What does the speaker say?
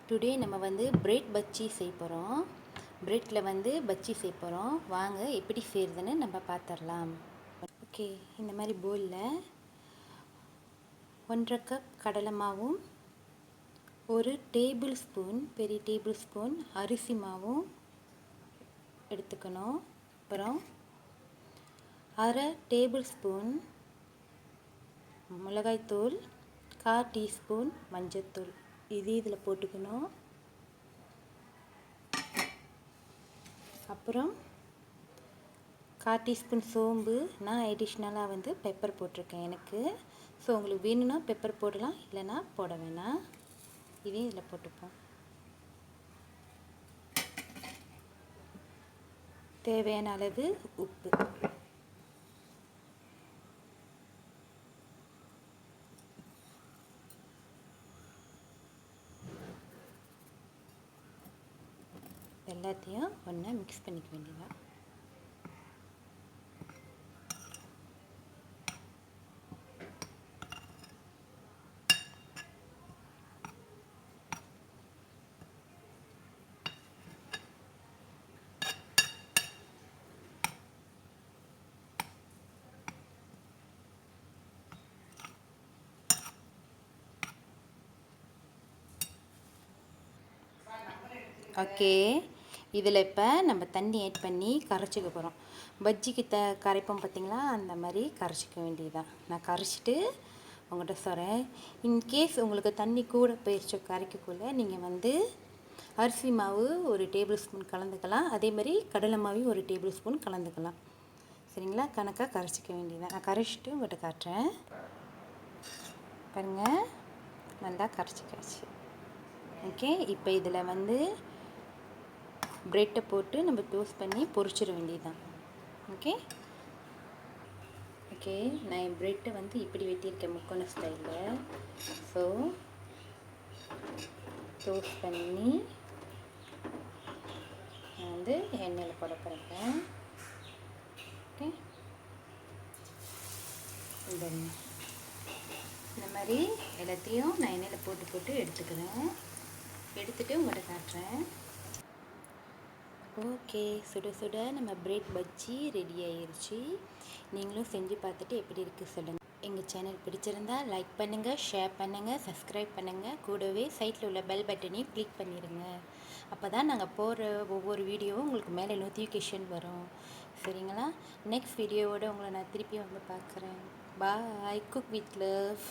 Today நம்ம வந்து bread bajji செய்ய போகிறோம். பிரெட்டில் வந்து பஜ்ஜி செய்ய போகிறோம். வாங்க எப்படி செய்கிறதுன்னு நம்ம பார்த்துடலாம். ஓகே, இந்த மாதிரி பவுலில் 1.5 கப் கடலை மாவும் 1 டேபிள் ஸ்பூன் பெரிய டேபிள் ஸ்பூன் அரிசி மாவும் எடுத்துக்கணும். அப்புறம் 1/2 டேபிள் ஸ்பூன் மிளகாய்த்தூள், 1/4 டீஸ்பூன் மஞ்சள்தூள் இதில் போட்டுக்கணும். அப்புறம் 1/4 டீஸ்பூன் சோம்பு. நான் அடிஷ்னலாக வந்து பெப்பர் போட்டிருக்கேன் எனக்கு. ஸோ உங்களுக்கு வேணும்னா பெப்பர் போடலாம், இல்லைன்னா போட வேணாம். இதையும் இதில் போட்டுப்போம். தேவையான அளவு உப்பு. எல்லாத்தையும் ஒன்றா மிக்ஸ் பண்ணிக்க வேண்டியதான். ஓகே, இதில் இப்போ நம்ம தண்ணி ஆட் பண்ணி கரைச்சிக்க போகிறோம். பஜ்ஜிக்கு கரைப்போம் பார்த்திங்களா, அந்த மாதிரி கரைச்சிக்க வேண்டியதுதான். நான் கரைச்சிட்டு உங்கள்கிட்ட சொல்கிறேன். இன்கேஸ் உங்களுக்கு தண்ணி கூட போயிடுச்சு கரைக்கக்குள்ளே, நீங்கள் வந்து அரிசி மாவு 1 டேபிள் ஸ்பூன் கலந்துக்கலாம். அதே மாதிரி கடலை மாவையும் 1 டேபிள் ஸ்பூன் கலந்துக்கலாம். சரிங்களா? கணக்காக கரைச்சிக்க வேண்டியதான். நான் கரைச்சிட்டு உங்கள்கிட்ட காட்டுறேன். பாருங்கள், நல்லா கரைச்சிக்காச்சு. ஓகே, இப்போ இதில் வந்து பிரெட்டை போட்டு நம்ம டோஸ்ட் பண்ணி பொரிச்சிட வேண்டியதுதான். ஓகே ஓகே, நான் என் பிரெட்டை வந்து இப்படி வெட்டியிருக்கேன் முக்கோண ஸ்டைலில். ஸோ டோஸ்ட் பண்ணி நான் வந்து எண்ணெயில் போட போகிறேன். ஓகே, இந்த மாதிரி எல்லாத்தையும் நான் எண்ணெயில் போட்டு எடுத்துக்கிறேன். எடுத்துகிட்டு உங்கள்கிட்ட காட்டுறேன். ஓகே, சுட சுட நம்ம பிரெட் பஜ்ஜி ரெடி ஆயிடுச்சு. நீங்களும் செஞ்சு பார்த்துட்டு எப்படி இருக்குது சொல்லுங்கள். எங்கள் சேனல் பிடிச்சிருந்தா லைக் பண்ணுங்கள், ஷேர் பண்ணுங்கள், சப்ஸ்கிரைப் பண்ணுங்கள். கூடவே சைட்டில் உள்ள பெல் பட்டனையும் கிளிக் பண்ணிடுங்க. அப்போ தான் நாங்கள் போடுற ஒவ்வொரு வீடியோவும் உங்களுக்கு மேலே நோட்டிஃபிகேஷன் வரும். சரிங்களா? நெக்ஸ்ட் வீடியோவோடு உங்களை நான் திருப்பி வந்து பார்க்குறேன். பாய். Cook with love.